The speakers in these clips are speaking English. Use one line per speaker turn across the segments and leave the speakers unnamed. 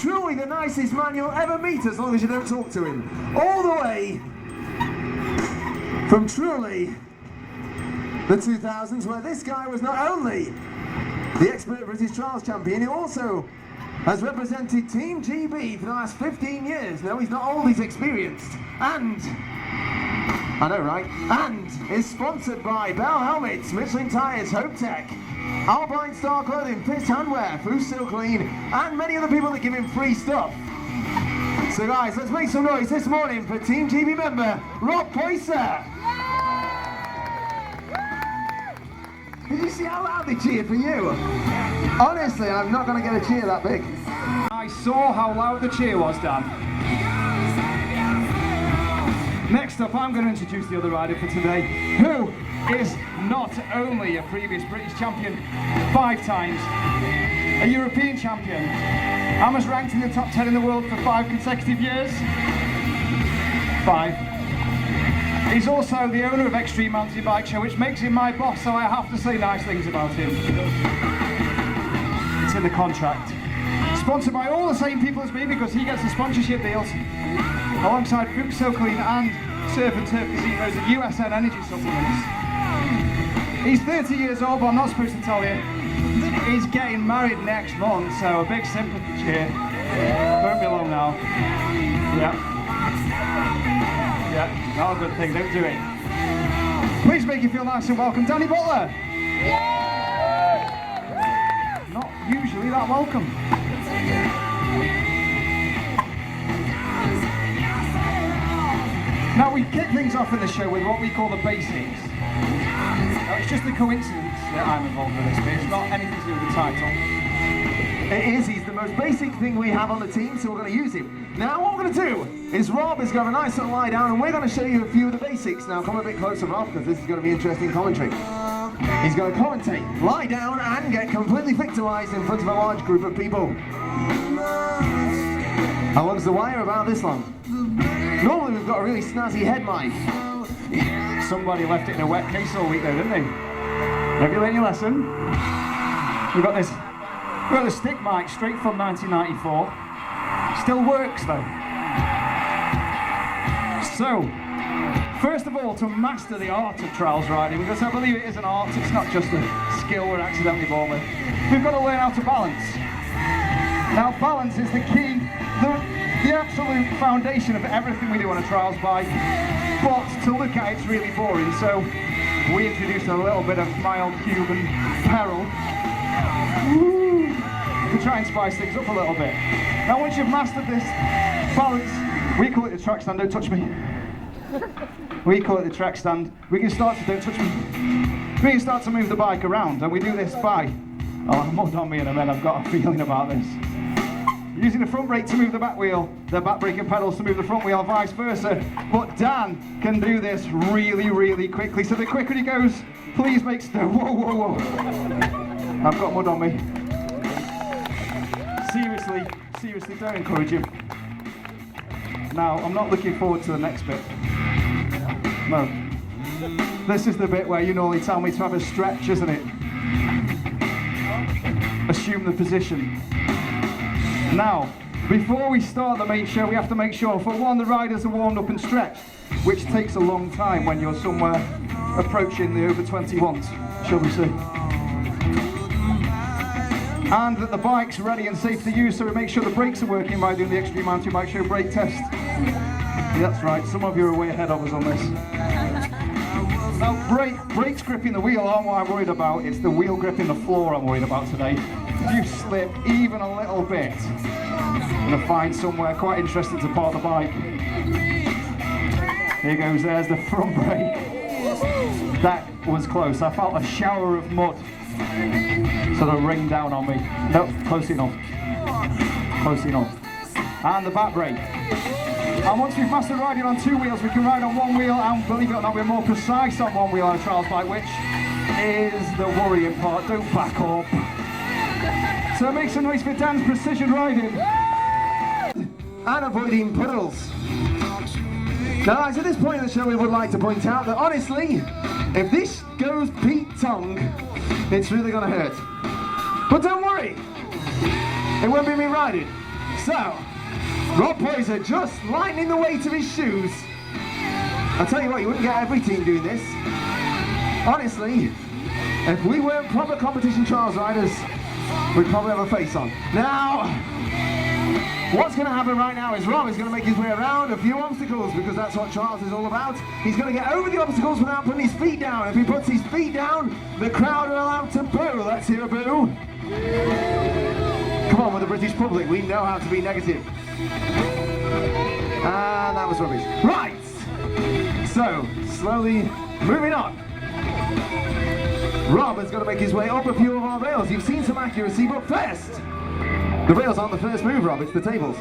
truly the nicest man you'll ever meet as long as you don't talk to him. All the way from truly the 2000s, where this guy was not only the expert British Trials champion, he also has represented Team GB for the last 15 years. No, he's not old, he's experienced. And, I know right, and is sponsored by Bell Helmets, Michelin Tires, Hope Tech, Alpine Star Clothing, Fist Handwear, Foo Still Clean, and many other people that give him free stuff. So guys, let's make some noise this morning for Team GB member, Rob Poyser. Did you see how loud they cheered for you? Honestly, I'm not going to get a cheer that big.
I saw how loud the cheer was, Dan. Next up, I'm going to introduce the other rider for today, who is not only a previous British champion 5 times, a European champion, and was ranked in the top 10 in the world for 5 consecutive years. 5. He's also the owner of Extreme Mountain Bike Show, which makes him my boss, so I have to say nice things about him. It's in the contract. Sponsored by all the same people as me, because he gets the sponsorship deals alongside Foo So Clean and Surf and Turf Casinos and USN Energy Supplements. He's 30 years old, but I'm not supposed to tell you. He's getting married next month, so a big sympathy cheer. Won't be long now. Yeah. Yeah, not a good thing, don't do it. Please make you feel nice and welcome, Danny Butler. Not usually that welcome. Now we kick things off in the show with what we call the basics. Now, it's just a coincidence that I'm involved with this bit. It's not anything to do with the title.
It is, he's the most basic thing we have on the team, so we're going to use him. Now what we're going to do is Rob is going to have a nice little lie down and we're going to show you a few of the basics. Now come a bit closer, Rob, because this is going to be interesting commentary. He's going to commentate, lie down and get completely victimized in front of a large group of people. How long's the wire? About this long. Normally we've got a really snazzy head mic.
Somebody left it in a wet case all week though, didn't they? Have you learned your lesson? We've got this stick mic straight from 1994. Still works though. So, first of all, to master the art of trials riding, because I believe it is an art, it's not just a skill we're accidentally born with, we've got to learn how to balance. Now balance is the key, the absolute foundation of everything we do on a trials bike, but to look at it's really boring, so we introduced a little bit of mild human peril to try and spice things up a little bit. Now once you've mastered this balance, we call it the track stand, don't touch me. We call it the track stand. We can start to, don't touch me. We can start to move the bike around, and we do this by, I'll have mud on me in a minute, I've got a feeling about this. Using the front brake to move the back wheel, the back brake and pedals to move the front wheel, vice versa. But Dan can do this really, really quickly. So the quicker he goes, please make whoa, whoa, whoa. I've got mud on me. Seriously, don't encourage him. Now, I'm not looking forward to the next bit. No. This is the bit where you normally tell me to have a stretch, isn't it? Assume the position. Now, before we start the main show, we have to make sure, for one, the riders are warmed up and stretched, which takes a long time when you're somewhere approaching the over 21s, shall we say. And that the bike's ready and safe to use, so we make sure the brakes are working by doing the Extreme Mountain Bike Show brake test. Yeah, that's right, some of you are way ahead of us on this. Now, brakes gripping the wheel aren't what I'm worried about, it's the wheel gripping the floor I'm worried about today. If you slip even a little bit, I'm going to find somewhere quite interesting to park the bike. Here goes, there's the front brake. That was close, I felt a shower of mud sort of rain down on me. Nope, close enough. Close enough. And the back brake. And once we've mastered riding on 2 wheels, we can ride on 1 wheel, and believe it or not, we're more precise on 1 wheel on a trials bike, which is the worrying part. Don't back up. So make some noise for Dan's precision riding.
And avoiding puddles. Now guys, at this point in the show we would like to point out that honestly, if this goes Pete Tong, it's really going to hurt. But don't worry, it won't be me riding. So, Rob Poyser just lightening the weight of his shoes. I'll tell you what, you wouldn't get every team doing this. Honestly, if we weren't proper competition trials riders, we'd probably have a face on. Now, what's going to happen right now is Rob is going to make his way around a few obstacles because that's what trials is all about. He's going to get over the obstacles without putting his feet down. If he puts his feet down, the crowd are allowed to boo. Let's hear a boo. Come on, with the British public, we know how to be negative. And that was rubbish. Right, so slowly moving on. Rob is going to make his way up a few of our rails. You've seen some accuracy, but first, the rails aren't the first move, Rob, it's the tables.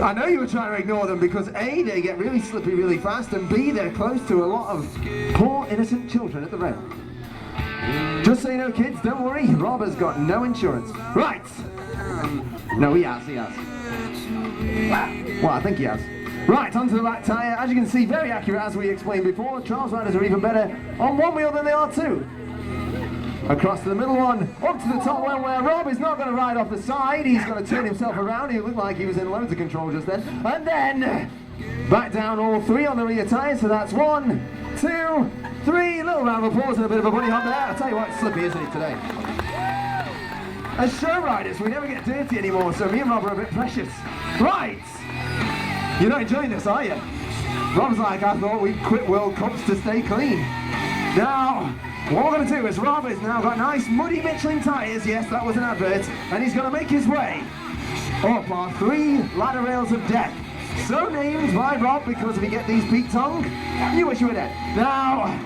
I know you were trying to ignore them because A, they get really slippy really fast, and B, they're close to a lot of poor innocent children at the rail. Just so you know, kids, don't worry, Rob has got no insurance. Right! No, he has. Well, I think he has. Right, onto the back tyre. As you can see, very accurate as we explained before. Trials riders are even better on one wheel than they are two. Across to the middle one, up to the top one where Rob is not going to ride off the side. He's going to turn himself around. He looked like he was in loads of control just then. And then back down all three on the rear tyre. So that's 1, 2, 3. Little round of applause and a bit of a bunny hop there. I'll tell you what, it's slippy, isn't it, today? As show riders, we never get dirty anymore, so me and Rob are a bit precious. Right! You're not enjoying this, are you? Rob's like, I thought we'd quit World Cups to stay clean. Now, what we're going to do is Rob has now got nice muddy Michelin tyres, yes, that was an advert, and he's going to make his way up our 3 ladder rails of death. So named by Rob because if you get these Pete Tong, you wish you were dead. Now,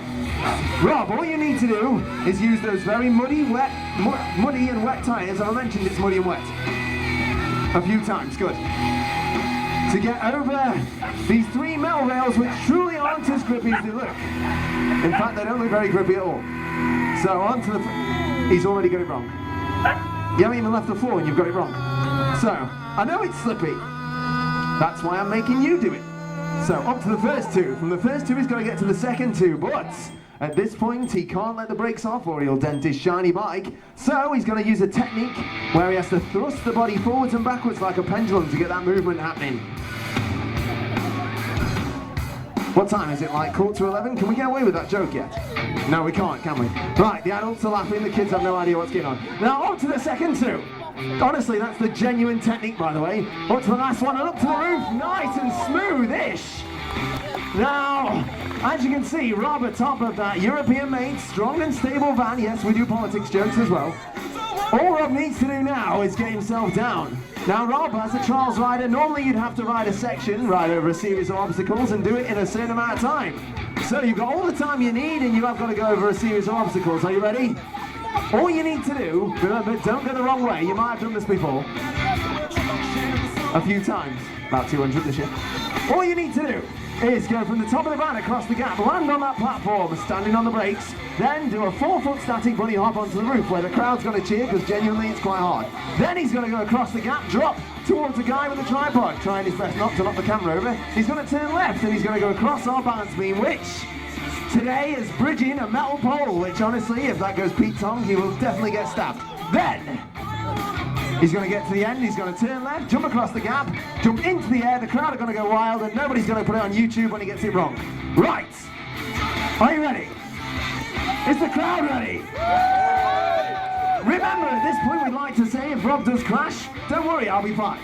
Rob, all you need to do is use those very muddy and wet tyres. I mentioned it's muddy and wet a few times, good. To get over these 3 metal rails which truly aren't as grippy as they look. In fact, they don't look very grippy at all. So onto the... He's already got it wrong. You haven't even left the floor and you've got it wrong. So, I know it's slippy. That's why I'm making you do it. So, up to the first 2. From the first 2, he's got to get to the second 2, but at this point, he can't let the brakes off or he'll dent his shiny bike. So, he's going to use a technique where he has to thrust the body forwards and backwards like a pendulum to get that movement happening. What time is it, like 11:15? Can we get away with that joke yet? No, we can't, can we? Right, the adults are laughing, the kids have no idea what's going on. Now, on to the second 2. Honestly, that's the genuine technique, by the way. Up to the last one and up to the roof, nice and smooth-ish. Now, as you can see, Rob atop of that European-made, strong and stable van. Yes, we do politics jokes as well. All Rob needs to do now is get himself down. Now, Rob, as a trials rider, normally you'd have to ride a section, ride over a series of obstacles and do it in a certain amount of time. So you've got all the time you need and you have got to go over a series of obstacles. Are you ready? All you need to do, remember, don't go the wrong way. You might have done this before. A few times. About 200 this year. All you need to do is go from the top of the van across the gap, land on that platform, standing on the brakes, then do a 4-foot static bunny hop onto the roof where the crowd's going to cheer because genuinely it's quite hard. Then he's going to go across the gap, drop towards a guy with a tripod, trying his best not to knock the camera over. He's going to turn left and he's going to go across our balance beam, which today is bridging a metal pole, which honestly, if that goes Pete Tong, he will definitely get stabbed. Then he's going to get to the end, he's going to turn left, jump across the gap, jump into the air, the crowd are going to go wild and nobody's going to put it on YouTube when he gets it wrong. Right, are you ready? Is the crowd ready? Remember, at this point we'd like to say if Rob does crash, don't worry, I'll be fine.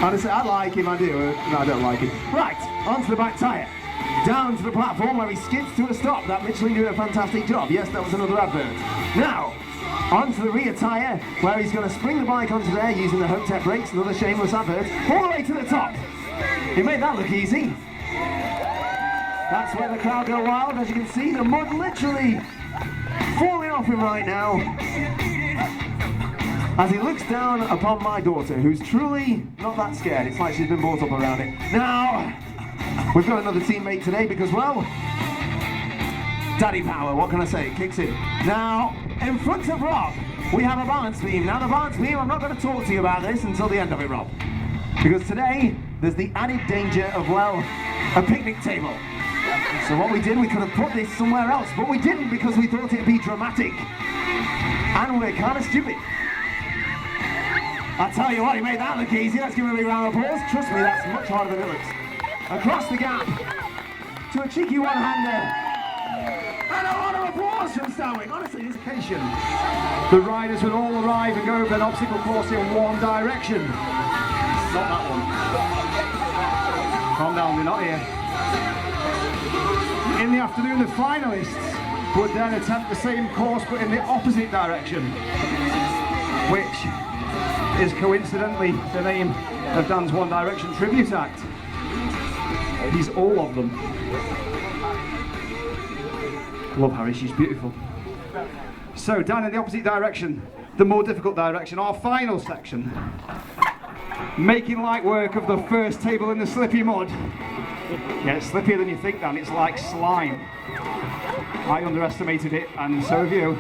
Honestly, I like him, I do. No, I don't like him. Right, onto the back tyre. Down to the platform where he skids to a stop. That Michelin doing a fantastic job. Yes, that was another advert. Now, onto the rear tyre, where he's going to spring the bike onto there using the Hotep brakes, another shameless advert, all the way to the top. He made that look easy. That's where the crowd go wild. As you can see, the mud literally falling off him right now. As he looks down upon my daughter, who's truly not that scared. It's like she's been brought up around it. Now, we've got another teammate today because, well, daddy power, what can I say? It kicks in. Now, in front of Rob, we have a balance beam. Now, the balance beam, I'm not going to talk to you about this until the end of it, Rob. Because today, there's the added danger of, well, a picnic table. So what we did, we could have put this somewhere else, but we didn't because we thought it'd be dramatic. And we're kind of stupid. I tell you what, he made that look easy. Let's give him a big round of applause. Trust me, that's much harder than it looks. Across the gap to a cheeky one-hander. And a lot of applause from Stanwyck. Honestly, this occasion.
The riders will all arrive and go over an obstacle course in one direction. Not that one. Calm down, they're not here. In the afternoon, the finalists would then attempt the same course but in the opposite direction, which is coincidentally the name of Dan's One Direction tribute act. He's all of them. Love Harry, she's beautiful. So Dan in the opposite direction, the more difficult direction, our final section. Making light work of the first table in the slippy mud. Yeah, it's slippier than you think, Dan, it's like slime. I underestimated it, and so have you.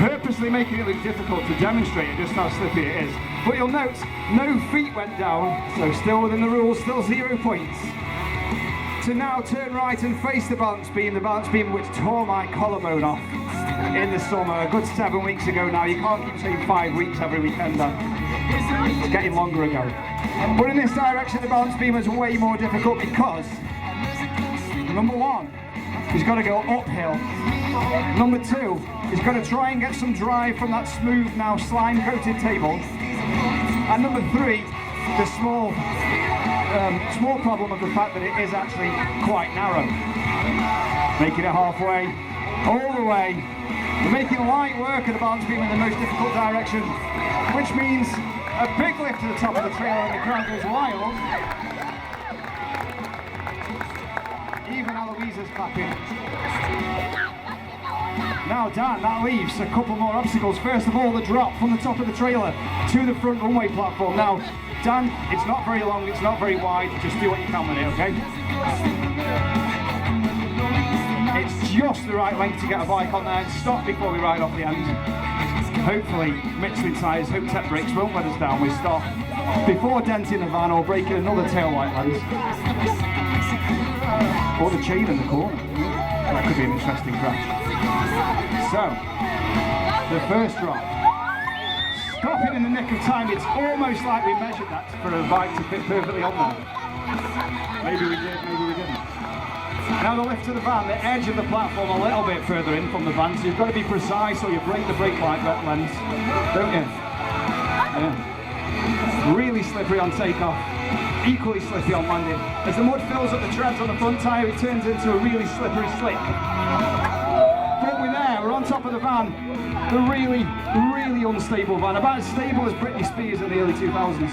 Purposely making it look difficult to demonstrate just how slippy it is. But you'll note, no feet went down, so still within the rules, still 0 points. To now turn right and face the balance beam which tore my collarbone off in the summer, a good 7 weeks ago now. You can't keep saying 5 weeks every weekend, it's getting longer ago. But in this direction, the balance beam is way more difficult because, number one, he's got to go uphill. Number two, he's got to try and get some drive from that smooth, now slime-coated table. And number three, the small problem of the fact that it is actually quite narrow. Making it halfway, all the way. We're making light work of the balance beam in the most difficult direction, which means a big lift to the top of the trailer and the crowd goes wild. Even Eloisa's clapping. Now Dan, that leaves a couple more obstacles. First of all, the drop from the top of the trailer to the front runway platform. Now, Dan, it's not very long, it's not very wide, just do what you can with it, okay? It's just the right length to get a bike on there and stop before we ride off the end. Hopefully, Michelin tyres, Hope-Tech brakes won't let us down. We stop before denting the van or breaking another tail light lens. Or the chain in the corner. That could be an interesting crash. So, the first drop. Stopping in the nick of time, it's almost like we measured that for a bike to fit perfectly on there. Maybe we did, maybe we didn't. Now the lift to the van, the edge of the platform a little bit further in from the van, so you've got to be precise or you break the brake light lens, don't you? Yeah. Really slippery on takeoff, equally slippery on landing. As the mud fills up the treads on the front tyre, it turns into a really slippery slick. But we're there, we're on top of the van. The really, really unstable van, about as stable as Britney Spears in the early 2000s.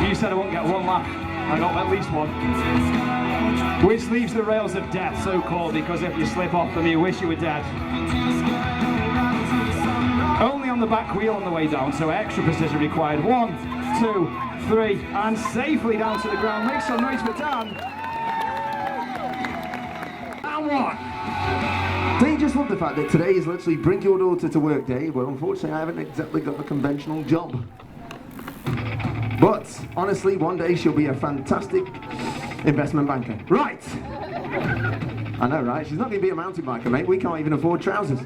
You said I won't get one lap, I got at least one. Which leaves the rails of death, so-called, because if you slip off them, you wish you were dead. Only on the back wheel on the way down, so extra precision required. 1, 2, 3, and safely down to the ground. Make some noise for Dan.
And what? Don't you just love the fact that today is literally bring your daughter to work day? Well, unfortunately, I haven't exactly got a conventional job. But, honestly, one day she'll be a fantastic investment banker. Right! I know, right? She's not going to be a mountain biker, mate. We can't even afford trousers.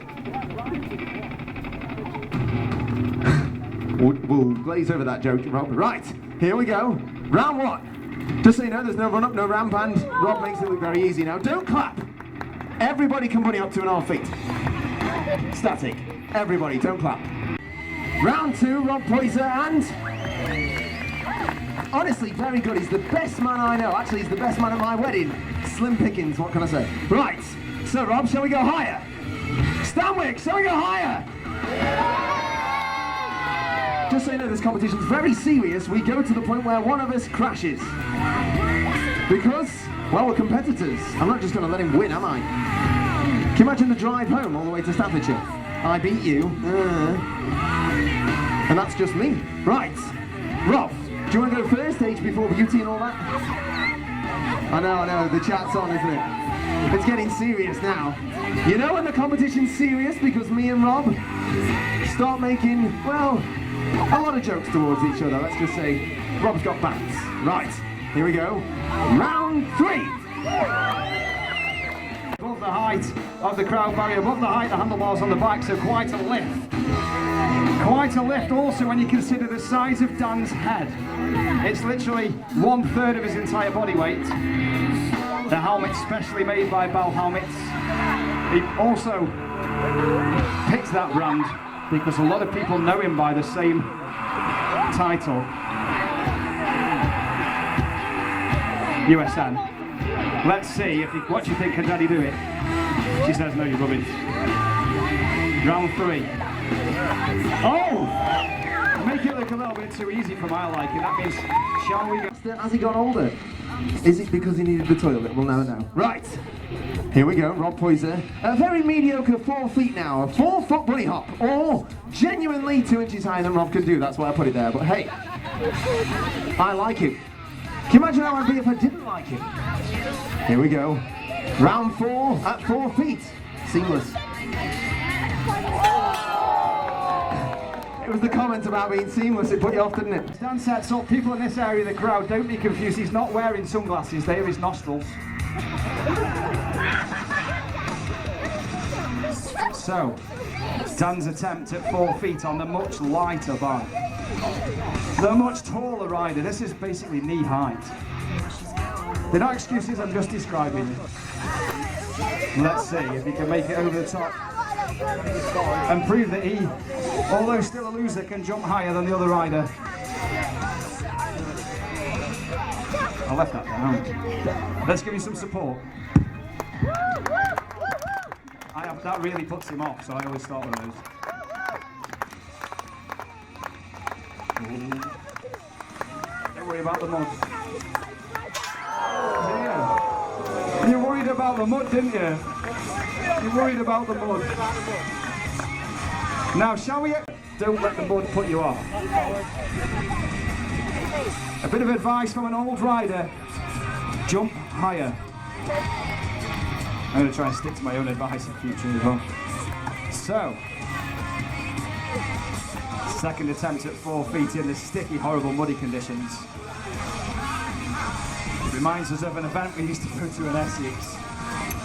We'll glaze over that joke, Rob. Right, here we go. Round one. Just so you know, there's no run-up, no ramp, and Rob makes it look very easy now. Don't clap! Everybody can bunny up 2.5 feet. Static. Everybody, don't clap. Round two, Rob Poyser, and... honestly, very good. He's the best man I know. Actually, he's the best man at my wedding. Slim pickings, what can I say? Right, so Rob, shall we go higher? Stanwyck, shall we go higher? Just so you know, this competition's very serious. We go to the point where one of us crashes. Because, well, we're competitors. I'm not just going to let him win, am I? Can you imagine the drive home all the way to Staffordshire? I beat you. And that's just me. Right, Rob. Do you want to go first, age before beauty and all that? I know, the chat's on, isn't it? It's getting serious now. You know when the competition's serious? Because me and Rob start making, well, a lot of jokes towards each other. Let's just say, Rob's got bats. Right, here we go. Round three. Above
the height of the crowd barrier, above the height of the handlebars on the bike, so quite a lift. Quite a lift also when you consider the size of Dan's head. It's literally 1/3 of his entire body weight. The helmet's specially made by Bell Helmets. He also picked that brand because a lot of people know him by the same title. USN. Let's see what do you think, can Daddy do it? She says no, you're rubbish. Round 3. Oh! Make it look a little bit too easy for my liking. That means, shall we go?
Has he got older? Is it because he needed the toilet? We'll never know. Right. Here we go, Rob Poyser. A very mediocre 4 feet now. A 4-foot bunny hop. Or genuinely 2 inches higher than Rob can do. That's why I put it there. But hey, I like him. Can you imagine how I'd be if I didn't like him? Here we go. Round 4 at 4 feet. Seamless. It was the comment about being seamless, it put you off, didn't it?
Dan sets up, people in this area of the crowd, don't be confused, he's not wearing sunglasses, they are his nostrils. So, Dan's attempt at 4 feet on the much lighter bike. The much taller rider, this is basically knee height. They're not excuses, I'm just describing it. Let's see if he can make it over the top and prove that he, although still a loser, can jump higher than the other rider. I left that down. Let's give him some support. That really puts him off, so I always start with those. Don't worry about the mud. Yeah. You worried about the mud, didn't you? You worried about the mud. Now, shall we? Don't let the mud put you off. A bit of advice from an old rider: jump higher. I'm going to try and stick to my own advice in future as well. So, second attempt at 4 feet in the sticky, horrible, muddy conditions. It reminds us of an event we used to go to in Essex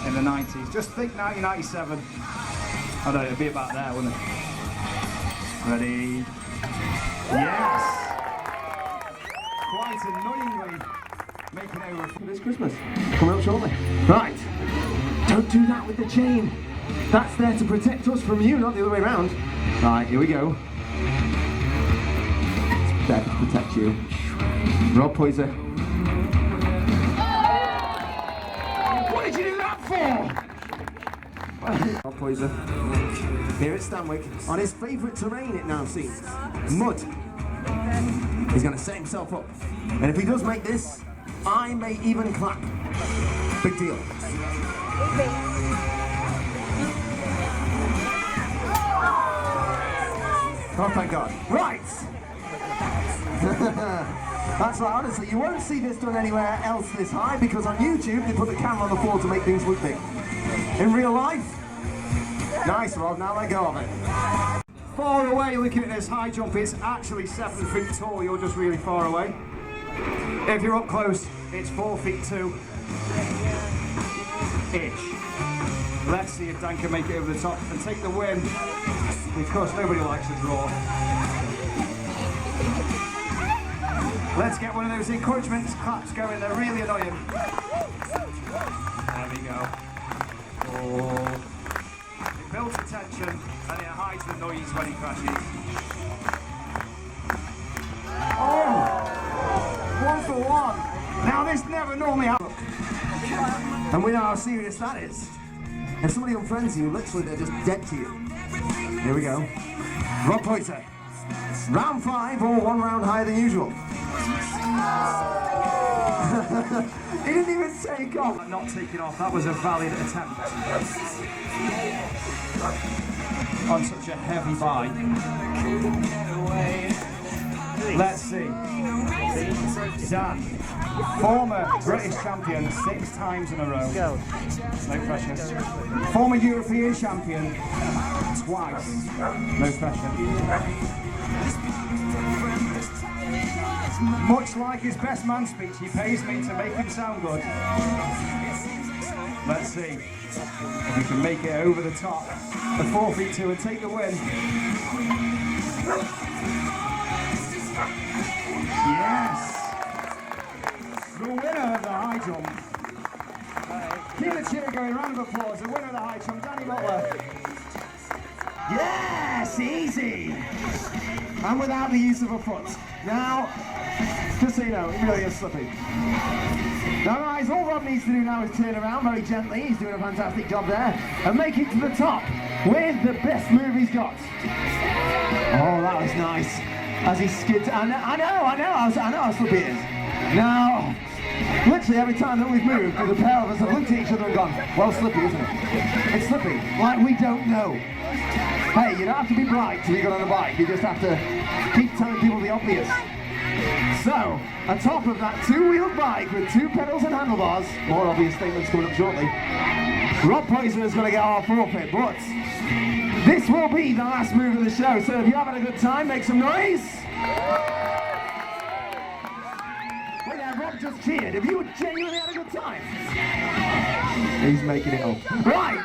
in the 90s. Just think 1997. I don't know, it'd be about there, wouldn't it? Ready? Yes! Quite annoyingly making over for this Christmas.
Coming up shortly. Right. Don't do that with the chain. That's there to protect us from you, not the other way around. Right, here we go. It's there to protect you. Rob Poyser. What did you do that for? Rob Poyser. Here at Stanwick, on his favourite terrain it now seems. Mud. He's going to set himself up. And if he does make this, I may even clap. Big deal. Oh, thank God. Right! That's right, honestly, you won't see this done anywhere else this high because on YouTube they put the camera on the floor to make things look big. In real life, nice, Rob, now let go of it.
Far away looking at this high jump, it's actually 7 feet tall, you're just really far away. If you're up close, it's 4 feet 2. Ish. Let's see if Dan can make it over the top and take the win, because nobody likes a draw. Let's get one of those encouragement claps going, they're really annoying. There we go. Oh. It builds the tension and it hides the noise when he crashes. Oh! 1 for 1. Now this never normally happens.
And we know how serious that is. If somebody unfriends you, literally they're just dead to you. Here we go. Rob Poyser. Round 5 or 1 round higher than usual. He didn't even take off.
I'm not taking off, that was a valid attempt. On such a heavy bike. Let's see. Dan, former British champion 6 times in a row. No pressure. Former European champion twice. No pressure. Much like his best man speech, he pays me to make him sound good. Let's see if we can make it over the top of 4 feet 2 and take the win. Yes! The winner of the high jump. Keep the cheer going, round of applause. The winner of the high jump, Danny Butler.
Yes, easy. And without the use of a foot. Now, just so you know, it really is slippy. Now guys, all Rob needs to do now is turn around very gently. He's doing a fantastic job there. And make it to the top with the best move he's got. Oh, that was nice. As he skids, I know how slippy it is. Now, literally every time that we've moved, the pair of us have looked at each other and gone, well, slippy, isn't it? It's slippy, like we don't know. Hey, you don't have to be bright till you get on a bike, you just have to keep telling people the obvious. So, atop of that two-wheeled bike with 2 pedals and handlebars, more obvious statements coming up shortly, Rob Poyser is going to get our forfeit, but this will be the last move of the show, so if you're having a good time, make some noise. Wait there, Rob just cheered. If you genuinely had a good time. He's making it up. Right!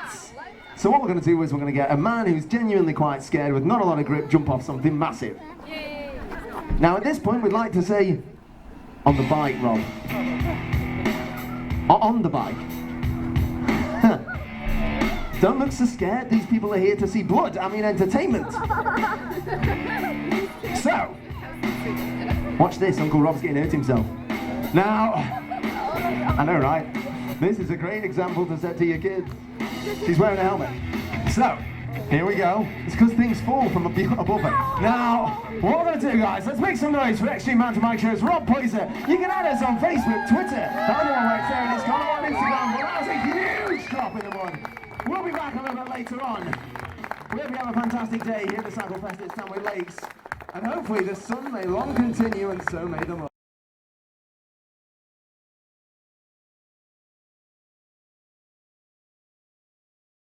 So what we're going to do is we're going to get a man who's genuinely quite scared with not a lot of grip jump off something massive. Now at this point we'd like to say, on the bike, Rob. On the bike. Don't look so scared, these people are here to see blood, I mean entertainment. So, watch this, Uncle Rob's getting hurt himself. Now, I know right, this is a great example to set to your kids. She's wearing a helmet. So, here we go. It's because things fall from above her. Now, what we're going to do, guys, let's make some noise for Extreme Mountain Bike Show's Rob Poyser. You can add us on Facebook, Twitter, everyone where it's there, and it's kind of on Instagram, but that was a huge drop in the mud. We'll be back a little bit later on. We hope you have a fantastic day here at the Cycle Fest at Stanway Lakes. And hopefully the sun may long continue and so may the mud.